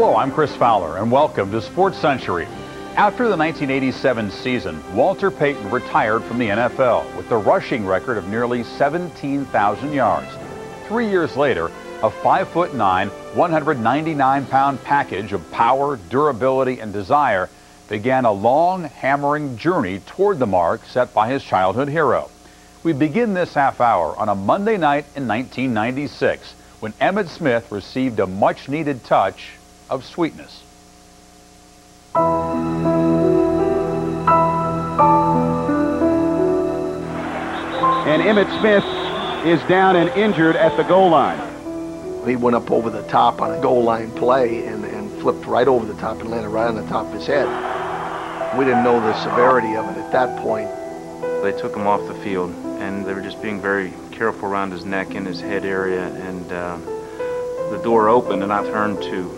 Hello, I'm Chris Fowler, and welcome to SportsCentury. After the 1987 season, Walter Payton retired from the NFL with a rushing record of nearly 17,000 yards. 3 years later, a 5'9", 199-pound package of power, durability, and desire began a long, hammering journey toward the mark set by his childhood hero. We begin this half hour on a Monday night in 1996 when Emmitt Smith received a much-needed touch of sweetness. And Emmitt Smith is down and injured at the goal line. He went up over the top on a goal line play and flipped right over the top and landed right on the top of his head. We didn't know the severity of it at that point. They took him off the field, and they were just being very careful around his neck and his head area, and the door opened, and I turned to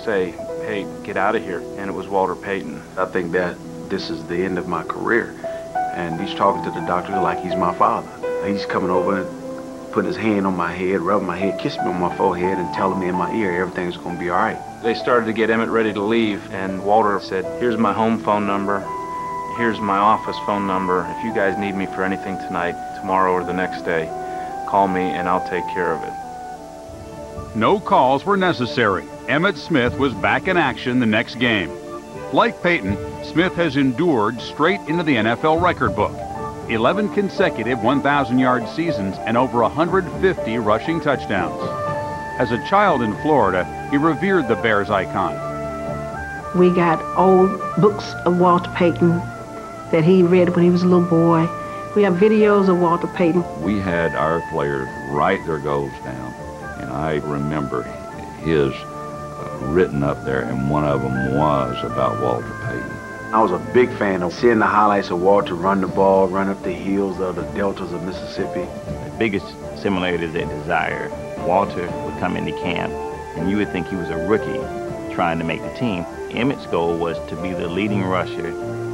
say, "Hey, get out of here," and it was Walter Payton. I think that this is the end of my career, and he's talking to the doctor like he's my father. He's coming over and putting his hand on my head, rubbing my head, kissing me on my forehead, and telling me in my ear everything's going to be all right. They started to get Emmitt ready to leave, and Walter said, "Here's my home phone number. Here's my office phone number. If you guys need me for anything tonight, tomorrow, or the next day, call me and I'll take care of it." No calls were necessary. Emmitt Smith was back in action the next game. Like Payton, Smith has endured straight into the NFL record book. 11 consecutive 1,000-yard seasons and over 150 rushing touchdowns. As a child in Florida, he revered the Bears icon. We got old books of Walter Payton that he read when he was a little boy. We have videos of Walter Payton. We had our players write their goals down, and I remember his written up there, and one of them was about Walter Payton. I was a big fan of seeing the highlights of Walter run the ball, run up the hills of the deltas of Mississippi. The biggest similarity is that desire. Walter would come into camp, and you would think he was a rookie trying to make the team. Emmitt's goal was to be the leading rusher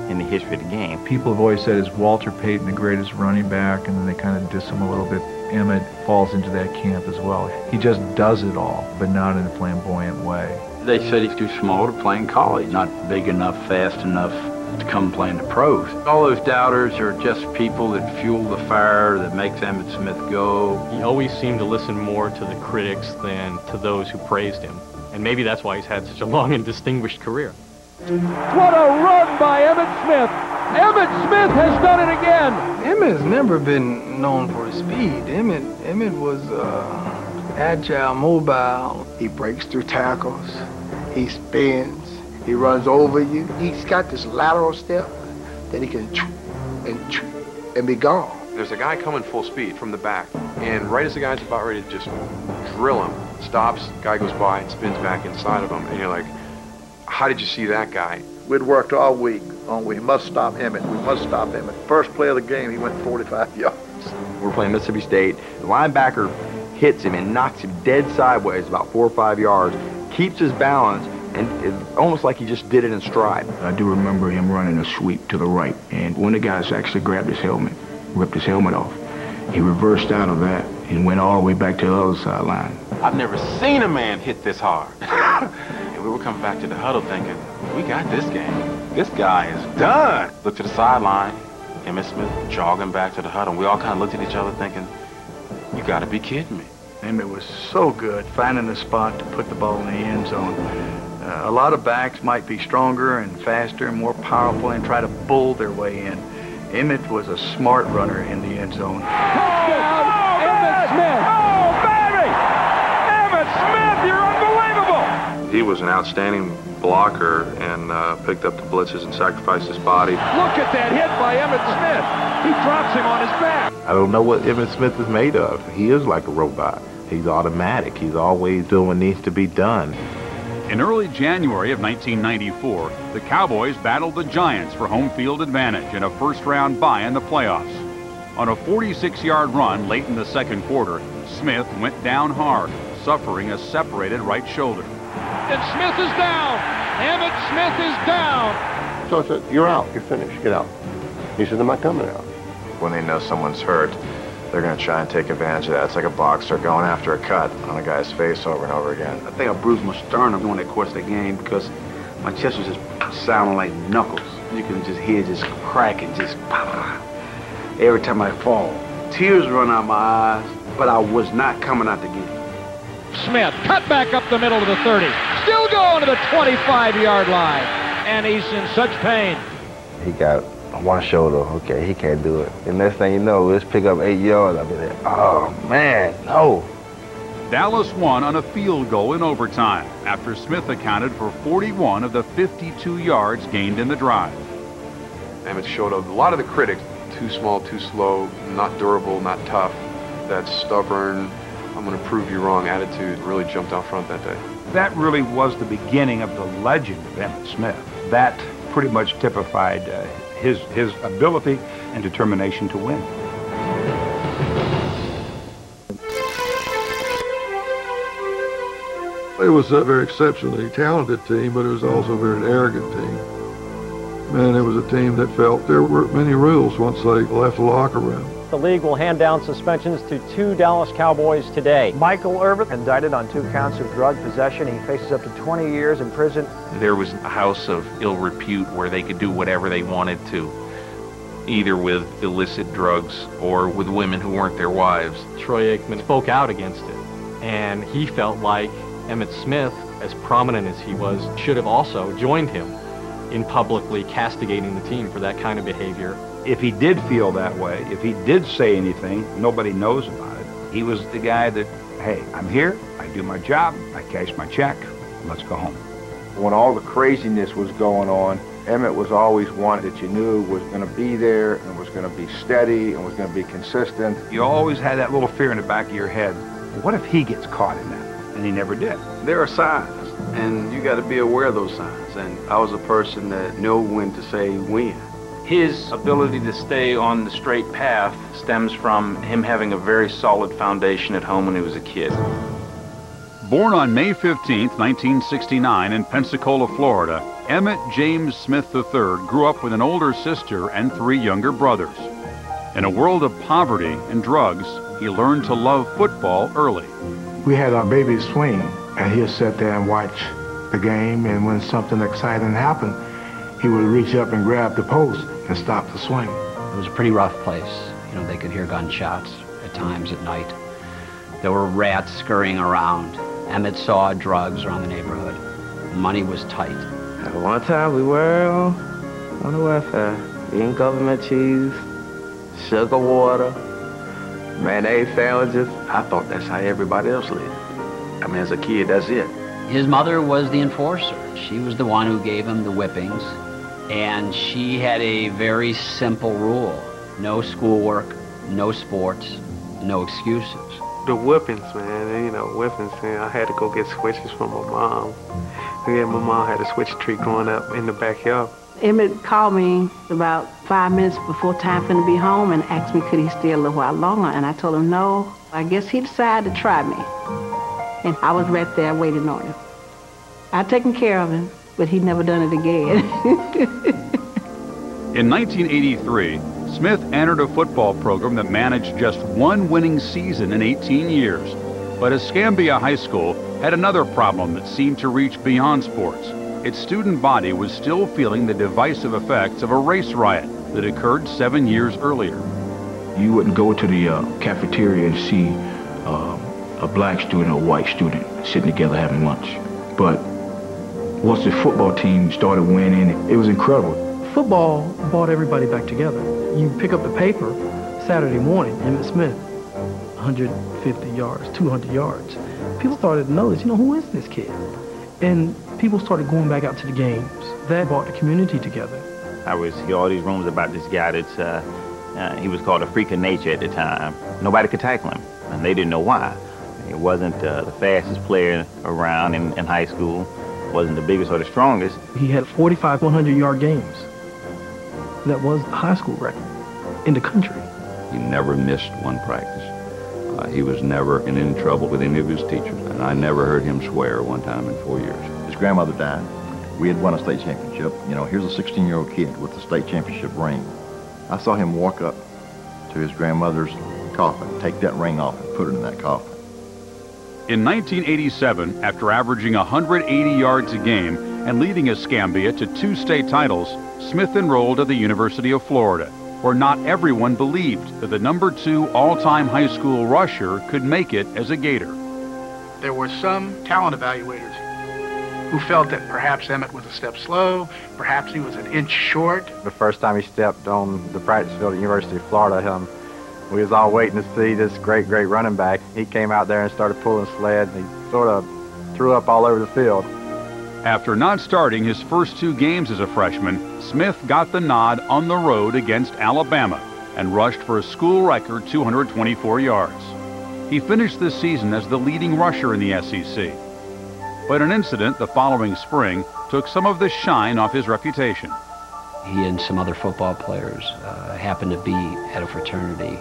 in the history of the game. People have always said, is Walter Payton the greatest running back? And then they kind of diss him a little bit. Emmitt falls into that camp as well. He just does it all, but not in a flamboyant way. They said he's too small to play in college, not big enough, fast enough to come play in the pros. All those doubters are just people that fuel the fire that makes Emmitt Smith go. He always seemed to listen more to the critics than to those who praised him. And maybe that's why he's had such a long and distinguished career. What a run by Emmitt Smith! Emmitt Smith has done it again! Emmitt's never been known for his speed. Emmitt was agile, mobile. He breaks through tackles, he spins, he runs over you. He's got this lateral step that he can and be gone. There's a guy coming full speed from the back, and right as the guy's about ready to just drill him, stops, guy goes by and spins back inside of him, and you're like, how did you see that guy? We'd worked all week on we must stop Emmitt, we must stop Emmitt. First play of the game, he went 45 yards. We're playing Mississippi State. The linebacker hits him and knocks him dead sideways about 4 or 5 yards, keeps his balance, and it's almost like he just did it in stride. I do remember him running a sweep to the right, and one of the guys actually grabbed his helmet, ripped his helmet off. He reversed out of that and went all the way back to the other sideline. I've never seen a man hit this hard. And we were coming back to the huddle thinking, we got this game. This guy is done. Looked to the sideline, Emmitt Smith jogging back to the huddle. We all kind of looked at each other thinking, you got to be kidding me. Emmitt was so good finding the spot to put the ball in the end zone. A lot of backs might be stronger and faster and more powerful and try to bull their way in. Emmitt was a smart runner in the end zone. Emmitt Smith! Oh, baby! Emmitt Smith, you're unbelievable! He was an outstanding blocker and picked up the blitzes and sacrificed his body. Look at that hit by Emmitt Smith! He drops him on his back. I don't know what Emmitt Smith is made of. He is like a robot. He's automatic. He's always doing what needs to be done. In early January of 1994, the Cowboys battled the Giants for home field advantage in a first-round bye in the playoffs. On a 46-yard run late in the second quarter, Smith went down hard, suffering a separated right shoulder. And Smith is down! Emmitt Smith is down! So I said, you're out. You're finished. Get out. He said, am I coming out? When they know someone's hurt, they're going to try and take advantage of that. It's like a boxer going after a cut on a guy's face over and over again. I think I bruised my sternum during the course of the game because my chest was just sounding like knuckles. You can just hear just cracking, just every time I fall. Tears run out my eyes, but I was not coming out the game. Smith cut back up the middle to the 30. Still going to the 25-yard line. And he's in such pain. He got one shoulder. Okay, he can't do it. And next thing you know, let's pick up 8 yards. I'll be like, oh, man, no. Dallas won on a field goal in overtime after Smith accounted for 41 of the 52 yards gained in the drive. Emmitt showed a lot of the critics, too small, too slow, not durable, not tough. That stubborn, I'm going to prove you wrong attitude really jumped out front that day. That really was the beginning of the legend of Emmitt Smith. That pretty much typified his ability and determination to win. It was a very exceptionally talented team, but it was also a very arrogant team. And it was a team that felt there weren't many rules once they left the locker room. The league will hand down suspensions to 2 Dallas Cowboys today. Michael Irvin, indicted on 2 counts of drug possession. He faces up to 20 years in prison. There was a house of ill repute where they could do whatever they wanted to, either with illicit drugs or with women who weren't their wives. Troy Aikman spoke out against it, and he felt like Emmitt Smith, as prominent as he was, should have also joined him in publicly castigating the team for that kind of behavior. If he did feel that way, if he did say anything, nobody knows about it. He was the guy that, hey, I'm here, I do my job, I cash my check, let's go home. When all the craziness was going on, Emmitt was always one that you knew was going to be there and was going to be steady and was going to be consistent. You always had that little fear in the back of your head, what if he gets caught in that? And he never did. There are signs, and you got to be aware of those signs. And I was a person that knew when to say when. His ability to stay on the straight path stems from him having a very solid foundation at home when he was a kid. Born on May 15, 1969 in Pensacola, Florida, Emmitt James Smith III grew up with an older sister and 3 younger brothers. In a world of poverty and drugs, he learned to love football early. We had our baby swing, and he'd sit there and watch the game, and when something exciting happened, he would reach up and grab the post and stop the swing. It was a pretty rough place. You know, they could hear gunshots at times at night. There were rats scurrying around. Emmitt saw drugs around the neighborhood. Money was tight. At one time, we were on the welfare, eating government cheese, sugar water, mayonnaise sandwiches. I thought that's how everybody else lived. I mean, as a kid, that's it. His mother was the enforcer. She was the one who gave him the whippings, and she had a very simple rule. No schoolwork, no sports, no excuses. The whippings, man, you know, whippings, man. I had to go get switches from my mom. Yeah, my mom had a switch tree growing up in the backyard. Emmitt called me about 5 minutes before time for him to be home and asked me could he stay a little while longer, and I told him no. I guess he decided to try me. And I was right there waiting on him. I'd taken care of him, but he'd never done it again. In 1983, Smith entered a football program that managed just 1 winning season in 18 years. But Escambia High School had another problem that seemed to reach beyond sports. Its student body was still feeling the divisive effects of a race riot that occurred 7 years earlier. You wouldn't go to the cafeteria and see a black student or a white student sitting together having lunch. But once the football team started winning, it was incredible. Football brought everybody back together. You pick up the paper Saturday morning, Emmitt Smith, 150 yards, 200 yards. People started to notice, you know, who is this kid? And people started going back out to the games. That brought the community together. I was hear all these rumors about this guy that's, he was called a freak of nature at the time. Nobody could tackle him, and they didn't know why. He wasn't the fastest player around in high school, wasn't the biggest or the strongest. He had 45 100-yard games. That was the high school record in the country. He never missed one practice. He was never in any trouble with any of his teachers, and I never heard him swear one time in 4 years. His grandmother died. We had won a state championship. You know, here's a 16-year-old kid with the state championship ring. I saw him walk up to his grandmother's coffin. Take that ring off and put it in that coffin. In 1987, after averaging 180 yards a game and leading Escambia to 2 state titles, Smith enrolled at the University of Florida, where not everyone believed that the #2 all-time high school rusher could make it as a Gator. There were some talent evaluators who felt that perhaps Emmitt was a step slow, perhaps he was an inch short. The first time he stepped on the practice field at the University of Florida, we was all waiting to see this great running back. He came out there and started pulling sled, and he sort of threw up all over the field. After not starting his first 2 games as a freshman, Smith got the nod on the road against Alabama and rushed for a school record 224 yards. He finished this season as the leading rusher in the SEC. But an incident the following spring took some of the shine off his reputation. He and some other football players happened to be at a fraternity,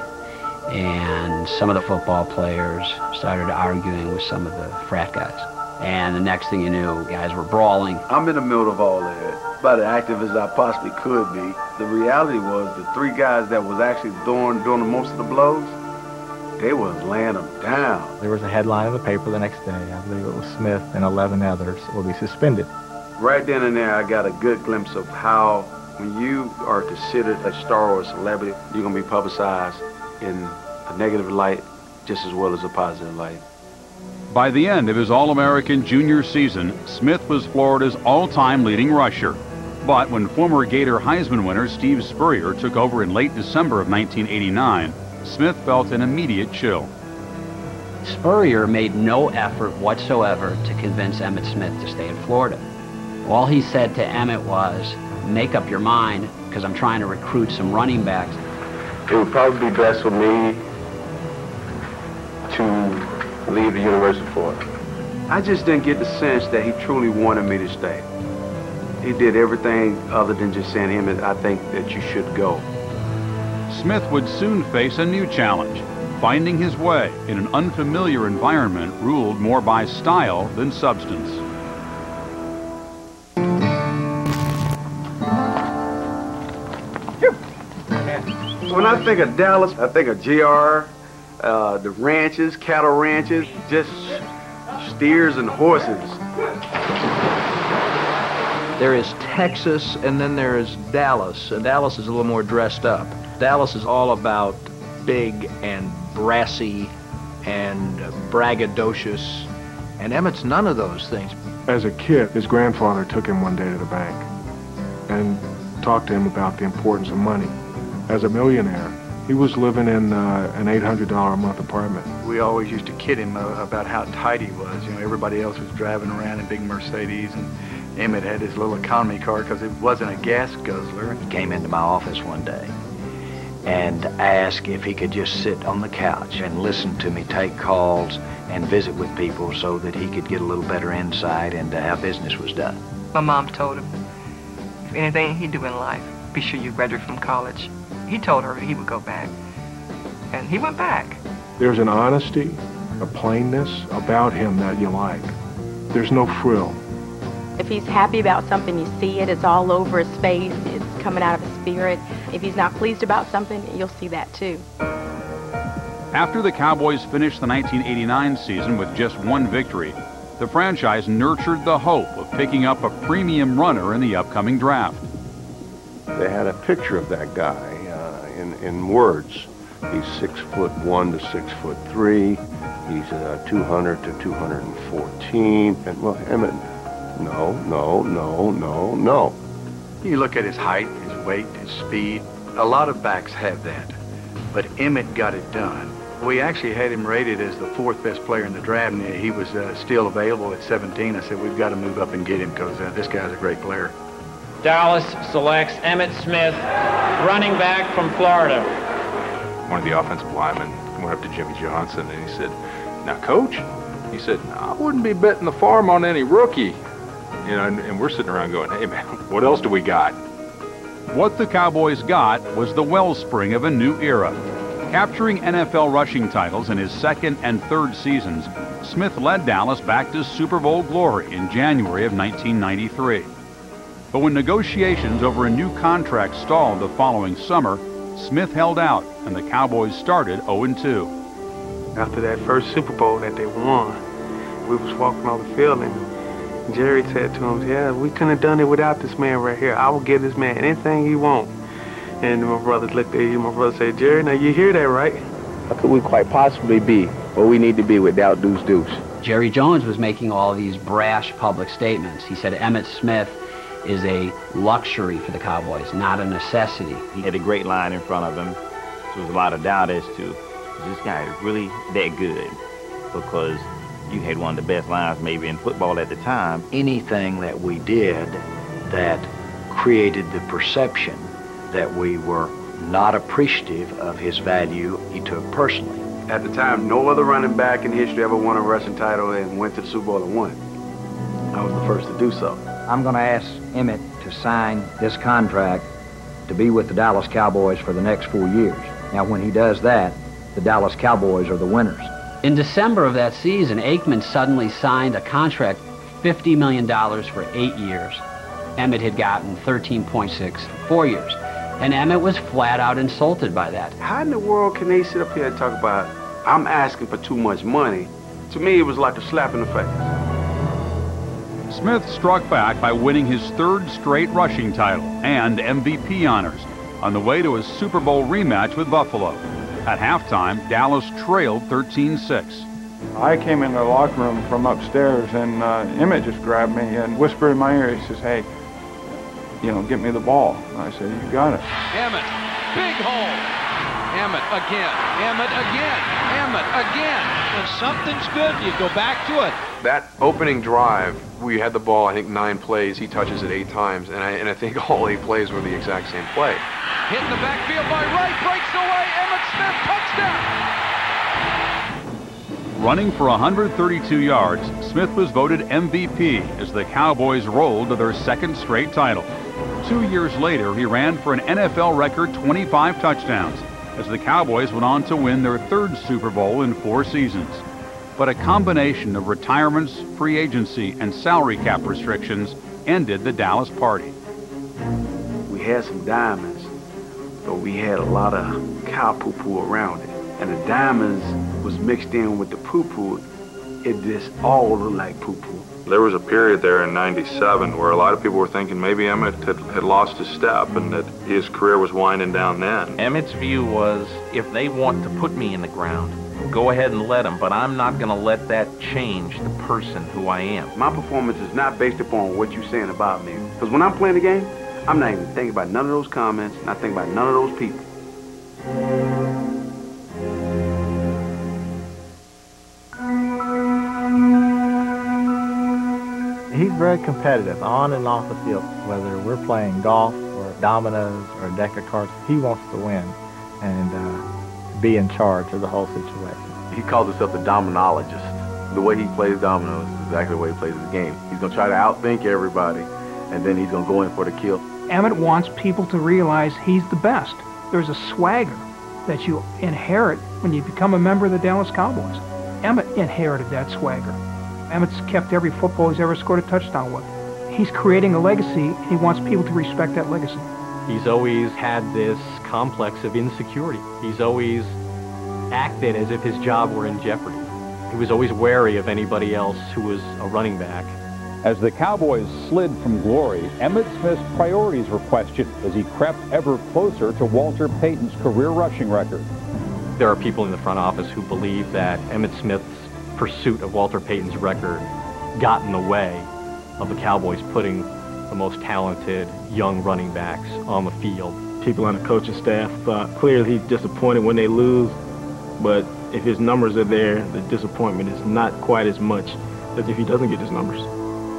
and some of the football players started arguing with some of the frat guys. And the next thing you knew, guys were brawling. I'm in the middle of all that, about as active as I possibly could be. The reality was the 3 guys that was actually doing the most of the blows, they was laying them down. There was a headline in the paper the next day. I believe it was Smith and 11 others will be suspended. Right then and there, I got a good glimpse of how, when you are considered a star or a celebrity, you're going to be publicized in a negative light just as well as a positive light. By the end of his All-American junior season, Smith was Florida's all-time leading rusher. But when former Gator Heisman winner Steve Spurrier took over in late December of 1989, Smith felt an immediate chill. Spurrier made no effort whatsoever to convince Emmitt Smith to stay in Florida. All he said to Emmitt was, make up your mind, because I'm trying to recruit some running backs. It would probably be best for me to leave the University of Florida. I just didn't get the sense that he truly wanted me to stay. He did everything other than just saying, Emmitt, I think that you should go. Smith would soon face a new challenge, finding his way in an unfamiliar environment ruled more by style than substance. When I think of Dallas, I think of GR, the ranches, cattle ranches, just steers and horses. There is Texas, and then there is Dallas. And Dallas is a little more dressed up. Dallas is all about big and brassy and braggadocious. And Emmitt's none of those things. As a kid, his grandfather took him one day to the bank and talked to him about the importance of money. As a millionaire, he was living in an $800 a month apartment. We always used to kid him about how tight he was. You know, everybody else was driving around in big Mercedes, and Emmitt had his little economy car because it wasn't a gas guzzler. He came into my office one day and asked if he could just sit on the couch and listen to me take calls and visit with people so that he could get a little better insight into how business was done. My mom told him, if anything he'd do in life, be sure you graduate from college. He told her he would go back, and he went back. There's an honesty, a plainness about him that you like. There's no frill. If he's happy about something, you see it. It's all over his face. It's coming out of his spirit. If he's not pleased about something, you'll see that too. After the Cowboys finished the 1989 season with just 1 victory, the franchise nurtured the hope of picking up a premium runner in the upcoming draft. They had a picture of that guy in words. He's 6'1" to 6'3". He's 200 to 214. And well, Emmitt, no. You look at his height, his weight, his speed. A lot of backs have that, but Emmitt got it done. We actually had him rated as the 4th best player in the draft, and he was still available at 17. I said, we've got to move up and get him because this guy's a great player. Dallas selects Emmitt Smith, running back from Florida. One of the offensive linemen went up to Jimmy Johnson and he said, now, Coach, he said, I wouldn't be betting the farm on any rookie. You know, and we're sitting around going, hey, man, what else do we got? What the Cowboys got was the wellspring of a new era. Capturing NFL rushing titles in his 2nd and 3rd seasons, Smith led Dallas back to Super Bowl glory in January of 1993. But when negotiations over a new contract stalled the following summer, Smith held out, and the Cowboys started 0-2. After that first Super Bowl that they won, we was walking on the field, and Jerry said to him, yeah, we couldn't have done it without this man right here. I will give this man anything he wants. And my brothers looked at him, my brother said, Jerry, now you hear that, right? How could we quite possibly be where we need to be without Deuce Deuce? Jerry Jones was making all these brash public statements. He said Emmitt Smith is a luxury for the Cowboys, not a necessity. He had a great line in front of him. There was a lot of doubt as to, is this guy really that good? Because you had one of the best lines maybe in football at the time. Anything that we did that created the perception that we were not appreciative of his value, he took personally. At the time, no other running back in history ever won a rushing title and went to the Super Bowl and won. I was the first to do so. I'm going to ask Emmitt to sign this contract to be with the Dallas Cowboys for the next 4 years. Now, when he does that, the Dallas Cowboys are the winners. In December of that season, Aikman suddenly signed a contract, $50 million for 8 years. Emmitt had gotten 13.6 for 4 years. And Emmitt was flat out insulted by that. How in the world can they sit up here and talk about, I'm asking for too much money? To me, it was like a slap in the face. Smith struck back by winning his 3rd straight rushing title and MVP honors on the way to a Super Bowl rematch with Buffalo. At halftime, Dallas trailed 13-6. I came in the locker room from upstairs, and Emmitt just grabbed me and whispered in my ear. He says, hey, get me the ball. And I said, you got it. Emmitt, big hole. Emmitt again. Emmitt again. Emmitt again. When something's good, you go back to it. That opening drive, we had the ball, I think 9 plays. He touches it 8 times, and I think all 8 plays were the exact same play. Hit in the backfield by Wright, breaks away. Emmitt Smith, touchdown. Running for 132 yards, Smith was voted MVP as the Cowboys rolled to their 2nd straight title. 2 years later, he ran for an NFL record 25 touchdowns as the Cowboys went on to win their 3rd Super Bowl in 4 seasons. But a combination of retirements, free agency, and salary cap restrictions ended the Dallas party. We had some diamonds, but we had a lot of cow poo-poo around it. And the diamonds was mixed in with the poo-poo. It just all looked like poo-poo. There was a period there in '97 where a lot of people were thinking maybe Emmitt had lost his step and that his career was winding down then. Emmitt's view was, if they want to put me in the ground, go ahead and let them, but I'm not going to let that change the person who I am. My performance is not based upon what you're saying about me. Because when I'm playing the game, I'm not even thinking about none of those comments, not thinking about none of those people. He's very competitive on and off the field, whether we're playing golf or dominoes or a deck of cards. He wants to win and be in charge of the whole situation. He calls himself the dominologist. The way he plays dominoes is exactly the way he plays his game. He's going to try to outthink everybody, and then he's going to go in for the kill. Emmitt wants people to realize he's the best. There's a swagger that you inherit when you become a member of the Dallas Cowboys. Emmitt inherited that swagger. Emmitt's kept every football he's ever scored a touchdown with. He's creating a legacy, and he wants people to respect that legacy. He's always had this complex of insecurity. He's always acted as if his job were in jeopardy. He was always wary of anybody else who was a running back. As the Cowboys slid from glory, Emmitt Smith's priorities were questioned as he crept ever closer to Walter Payton's career rushing record. There are people in the front office who believe that Emmitt Smith's pursuit of Walter Payton's record got in the way of the Cowboys putting the most talented young running backs on the field. People on the coaching staff clearly he's disappointed when they lose, but if his numbers are there, the disappointment is not quite as much as if he doesn't get his numbers.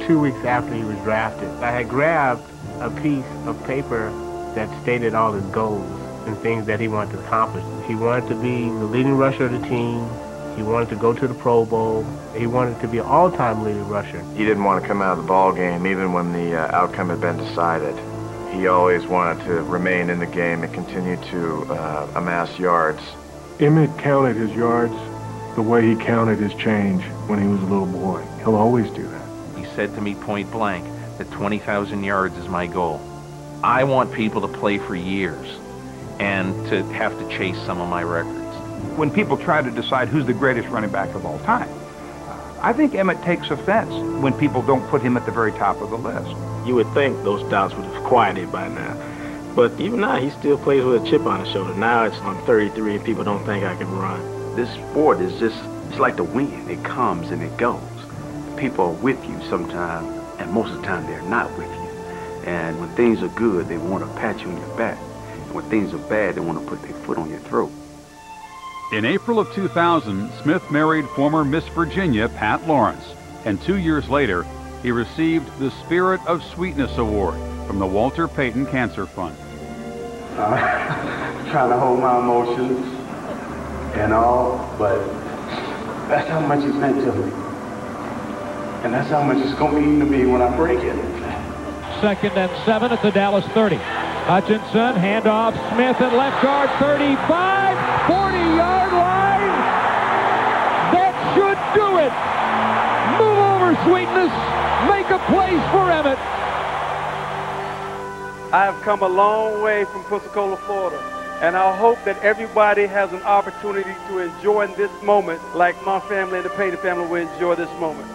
2 weeks after he was drafted, I had grabbed a piece of paper that stated all his goals and things that he wanted to accomplish. He wanted to be the leading rusher of the team. He wanted to go to the Pro Bowl. He wanted to be an all-time leading rusher. He didn't want to come out of the ball game even when the outcome had been decided. He always wanted to remain in the game and continue to amass yards. Emmitt counted his yards the way he counted his change when he was a little boy. He'll always do that. He said to me point blank that 20,000 yards is my goal. I want people to play for years. and to have to chase some of my records. When people try to decide who's the greatest running back of all time, I think Emmitt takes offense when people don't put him at the very top of the list. You would think those doubts would have quieted by now. But even now, he still plays with a chip on his shoulder. Now I'm 33 and people don't think I can run. This sport is just, it's like the wind. It comes and it goes. People are with you sometimes, and most of the time they're not with you. And when things are good, they want to pat you on your back. And when things are bad, they want to put their foot on your throat. In April of 2000, Smith married former Miss Virginia, Pat Lawrence, and 2 years later, he received the Spirit of Sweetness Award from the Walter Payton Cancer Fund. Trying to hold my emotions and all, but that's how much it's meant to me. And that's how much it's going to mean to me when I break it. 2nd and 7 at the Dallas 30. Hutchinson, handoff, Smith at left guard, 35, 40-yard line. That should do it. Move over, Sweetness. Make a place for Emmitt. I have come a long way from Pensacola, Florida, and I hope that everybody has an opportunity to enjoy this moment like my family and the Payton family will enjoy this moment.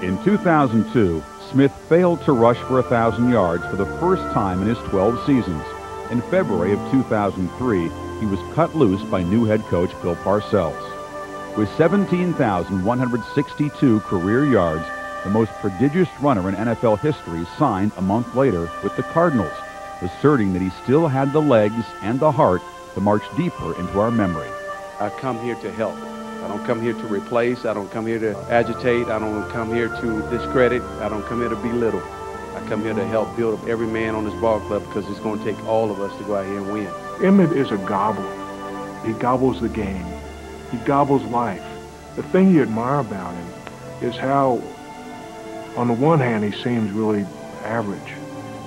In 2002, Smith failed to rush for 1,000 yards for the first time in his 12 seasons. In February of 2003, he was cut loose by new head coach Bill Parcells. With 17,162 career yards, the most prodigious runner in NFL history signed a month later with the Cardinals, asserting that he still had the legs and the heart to march deeper into our memory. I come here to help. I don't come here to replace. I don't come here to agitate. I don't come here to discredit. I don't come here to belittle. I come here to help build up every man on this ball club because it's going to take all of us to go out here and win. Emmitt is a gobbler. He gobbles the game. He gobbles life. The thing you admire about him is how, on the one hand, he seems really average,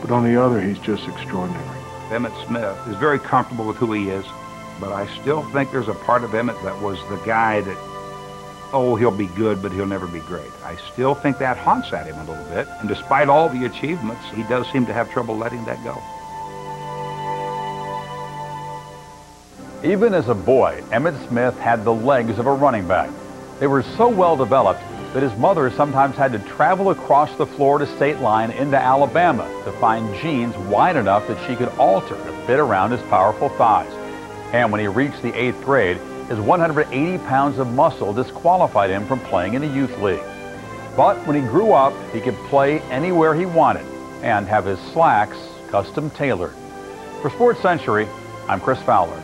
but on the other, he's just extraordinary. Emmitt Smith is very comfortable with who he is, but I still think there's a part of Emmitt that was the guy that, oh, he'll be good, but he'll never be great. I still think that haunts at him a little bit, and despite all the achievements, he does seem to have trouble letting that go. Even as a boy, Emmitt Smith had the legs of a running back. They were so well developed that his mother sometimes had to travel across the Florida state line into Alabama to find jeans wide enough that she could alter to fit around his powerful thighs. And when he reached the 8th grade, his 180 pounds of muscle disqualified him from playing in the youth league. But when he grew up, he could play anywhere he wanted and have his slacks custom tailored. For SportsCentury, I'm Chris Fowler.